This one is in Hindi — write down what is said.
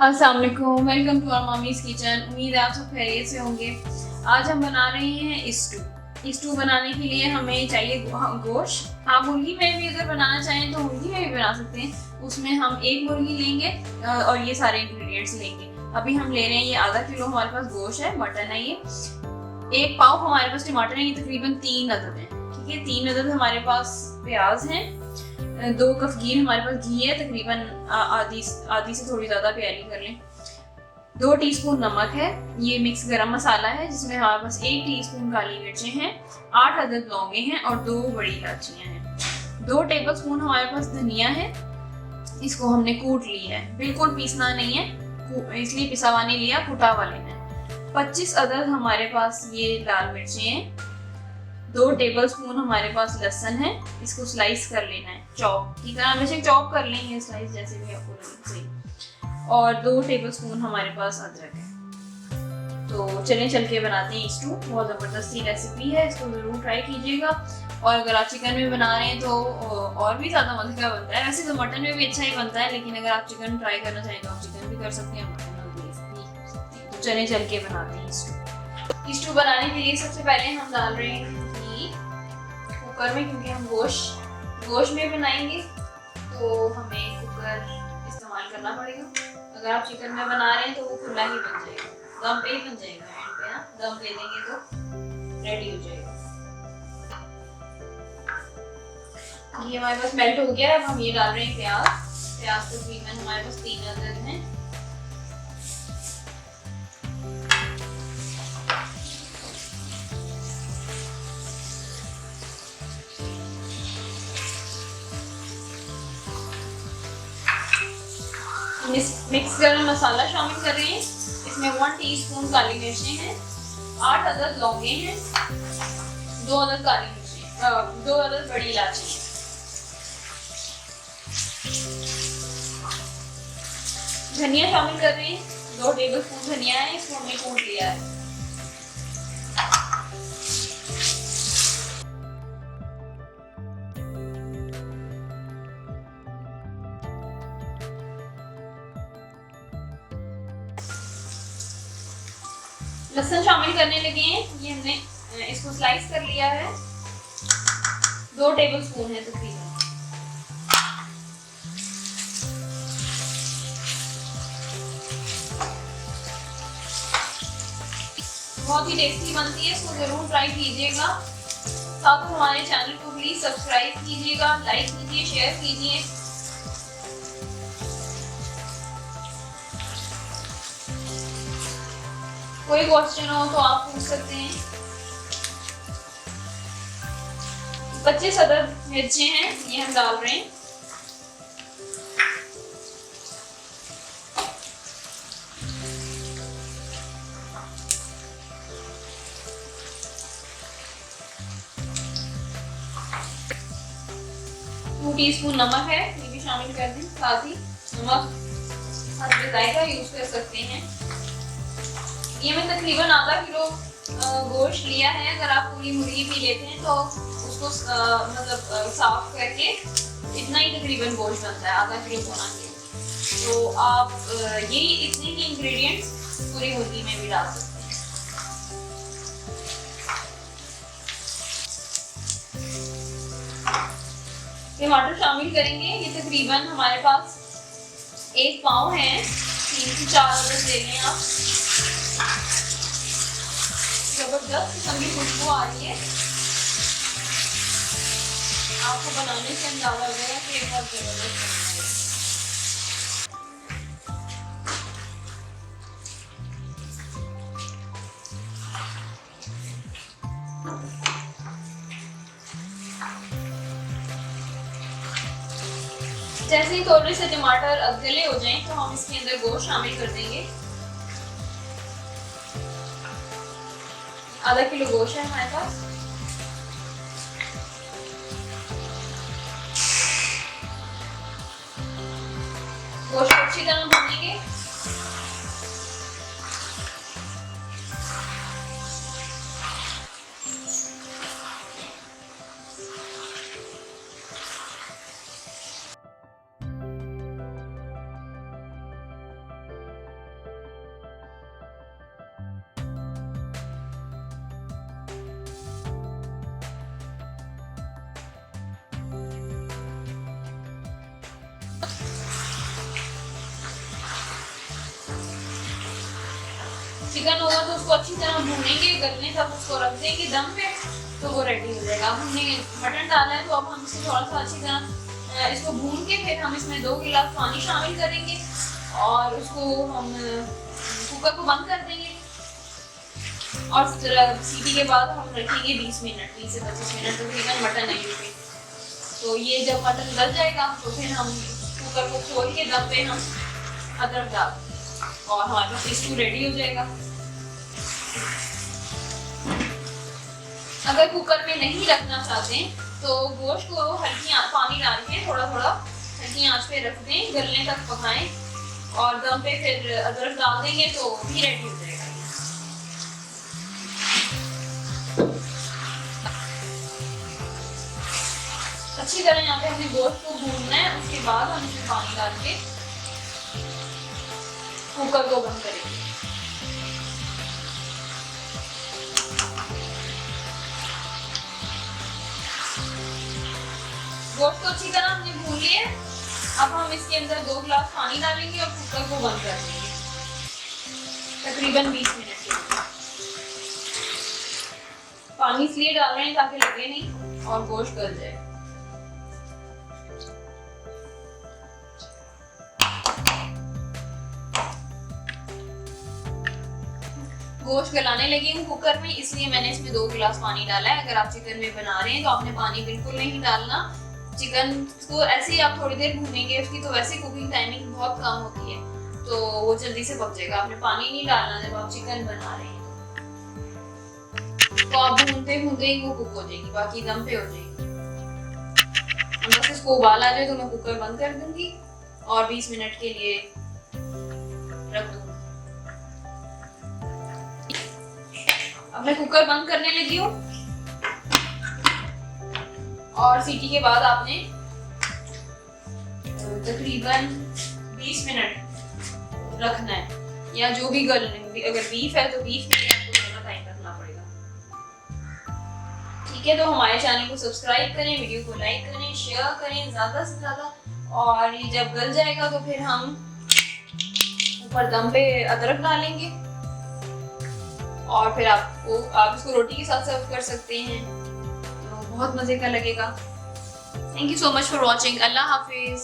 अस्सलाम वालेकुम, welcome to our mummy's kitchen. उम्मीद है आप सब खैरियत से होंगे। आज हम बना रहे हैं स्टू बनाने के लिए हमें चाहिए गोश्त। आप मुर्गी में भी अगर बनाना चाहें तो मुर्गी में भी बना सकते हैं। उसमें हम एक मुर्गी लेंगे और ये सारे इंग्रेडिएंट्स लेंगे। अभी हम ले रहे हैं ये आधा किलो हमारे पास गोश्त है, मटन है ये। एक पाव हमारे पास टमाटर है, ये तकरीबन 3 अदद है। ठीक है, 3 अदद हमारे पास प्याज है। 2 कप घी हमारे पास घी है, तकरीबन आधी से थोड़ी ज्यादा प्यारी कर लें। 2 टीस्पून नमक है। ये मिक्स गरम मसाला है जिसमें हमारे पास 1 टीस्पून काली मिर्चें हैं, 8 अदद लौंगे हैं और 2 बड़ी इलायचियां हैं। 2 टेबलस्पून हमारे पास धनिया है, इसको हमने कूट लिया है, बिल्कुल पीसना नहीं है, इसलिए पिसा हुआ नहीं लिया, कुटा हुआ लेना है। 25 अदद हमारे पास ये लाल मिर्चें हैं। 2 टेबलस्पून हमारे पास लहसुन है, इसको स्लाइस कर लेना है, चॉप की तरह हमेशा चॉप कर लेंगे, स्लाइस जैसे भी आपको लगे सही। और 2 टेबलस्पून हमारे पास अदरक है। तो चलें चल के बनाते हैं स्टू। बहुत ज़बरदस्ती रेसिपी है, इसको ज़रूर ट्राई कीजिएगा। और अगर आप चिकन में बना रहे हैं तो और भी ज़्यादा मज़े का बनता है। वैसे तो मटन में भी अच्छा ही बनता है, लेकिन अगर आप चिकन ट्राई करना चाहें तो आप चिकन भी कर सकते हैं, मटन भी कर सकते हैं। तो चलें चल के बनाते हैं स्टू बनाने के लिए सबसे पहले हम डाल रहे हैं कुकर में, क्योंकि हम गोश्त में बनाएंगे तो हमें कुकर इस्तेमाल करना पड़ेगा। अगर आप चिकन में बना रहे हैं तो वो खुला ही बन जाएगा, दम पे ही बन जाएगा। एंड पे ना दम दे देंगे तो रेडी हो जाएगा। ये हमारे पास मेल्ट हो गया। अब हम ये डाल रहे हैं प्याज तकरीबन हमारे पास 3 अदद हैं। मिक्स गरम मसाला शामिल कर रहे हैं, इसमें 1 टीस्पून काली मिर्चें हैं, 8 अदद लौंगे हैं, 2 अदद काली मिर्चें, 2 अदद बड़ी इलायची। धनिया शामिल कर रहे हैं, 2 टेबलस्पून धनिया है, इसको हमने कूट लिया है। लहसुन शामिल करने लगे हैं, ये हमने इसको स्लाइस कर लिया है, 2 टेबलस्पून है तकरीबन। बहुत ही टेस्टी बनती है, इसको जरूर ट्राई कीजिएगा। साथ ही हमारे चैनल को प्लीज सब्सक्राइब कीजिएगा, लाइक कीजिए, शेयर कीजिए। कोई क्वेश्चन हो तो आप पूछ सकते हैं। 25 अदद मिर्चें हैं, ये हम डाल रहे हैं। टू टीस्पून नमक है, ये भी शामिल कर दें। साथ ही नमक हर जायका यूज कर सकते हैं। ये मैं तकरीबन आधा किलो गोश्त लिया है। अगर आप पूरी मुर्गी भी लेते हैं तो उसको साफ करके इतना ही तकरीबन गोश्त बनता है, आधा किलो पौना किलो। तो आप यही इतने ही इंग्रेडिएंट्स पूरी मुर्गी में भी डाल सकते हैं। टमाटर शामिल करेंगे, ये तकरीबन हमारे पास 1 पाव है, 3 से 4 अदद ले लें आप। जबरदस्त किस्म की खुशबू आ रही है, आपको बनाने से अंदाजा हो जाएगा कि बहुत जबरदस्त बनना है। जैसे ही थोड़े से टमाटर गले हो जाएं तो हम इसके अंदर गोश्त शामिल कर देंगे। आधा किलो गोश्त है हमारे पास। गोश्त को अच्छी तरह भूनेंगे। चिकन होगा तो उसको अच्छी तरह भूनेंगे, गलने तक उसको रख देंगे दम पे, तो वो रेडी हो जाएगा। अब हमने मटन डाला है तो अब हम इसको थोड़ा सा अच्छी तरह इसको भून के फिर हम इसमें 2 गिलास पानी शामिल करेंगे और उसको हम कुकर को बंद कर देंगे और सीटी के बाद हम रखेंगे 20 मिनट, 20 से 25 मिनट तकरीबन मटन है ये। तो ये जब मटन गल जाएगा तो फिर हम कुकर को खोल के दम पे हम अदरक डाल और हमारे पास स्टू रेडी हो जाएगा। अगर कुकर में नहीं रखना चाहते तो गोश्त को हल्की पानी डाल के थोड़ा थोड़ा हल्की आंच पे रख दें, गलने तक पकाएं और दम पे फिर अदरक डाल देंगे तो भी रेडी हो जाएगा। अच्छी तरह यहाँ पे हमने गोश्त को भूनना है, उसके बाद हम इसमें पानी डाल के कुकर को बंद करेंगे। गोश्त को अच्छी तरह हमने भून लिया। अब हम इसके अंदर 2 गिलास पानी डालेंगे और कुकर को बंद कर देंगे तकरीबन 20 मिनट के लिए। पानी इसलिए डाल रहे हैं ताकि लगे नहीं और गोश्त गल जाए। गोश्त गलाने लगी हूँ कुकर में, इसलिए मैंने इसमें 2 गिलास पानी डाला है। अगर आप चिकन में बना रहे हैं तो आपने पानी बिल्कुल नहीं डालना। चिकन को ऐसे ही आप थोड़ी देर भूनेंगे, उसकी तो वैसे कुकिंग टाइमिंग बहुत कम होती है तो वो जल्दी से पक जाएगा। आपने पानी नहीं डालना जब आप चिकन बना रहे हैं, तो आप भूनते भूनते ही वो कुक हो जाएगी, बाकी दम पे हो जाएगी। बस इसको उबाल आ जाए तो मैं कुकर बंद कर दूंगी और 20 मिनट के लिए रख दूंगी। अब मैं कुकर बंद करने लगी हूँ और सीटी के बाद आपने तकरीबन 20 मिनट रखना है, या जो भी अगर बीफ है तो बीफ के लिए आपको थोड़ा टाइम रखना पड़ेगा। ठीक है, तो हमारे चैनल को सब्सक्राइब करें, वीडियो को लाइक करें, शेयर करें ज़्यादा से ज़्यादा। और ये जब गल जाएगा तो फिर हम ऊपर दम पे अदरक डालेंगे और फिर आप इसको रोटी के साथ सर्व कर सकते हैं, तो बहुत मजे का लगेगा। Thank you so much for watching. Allah Hafiz.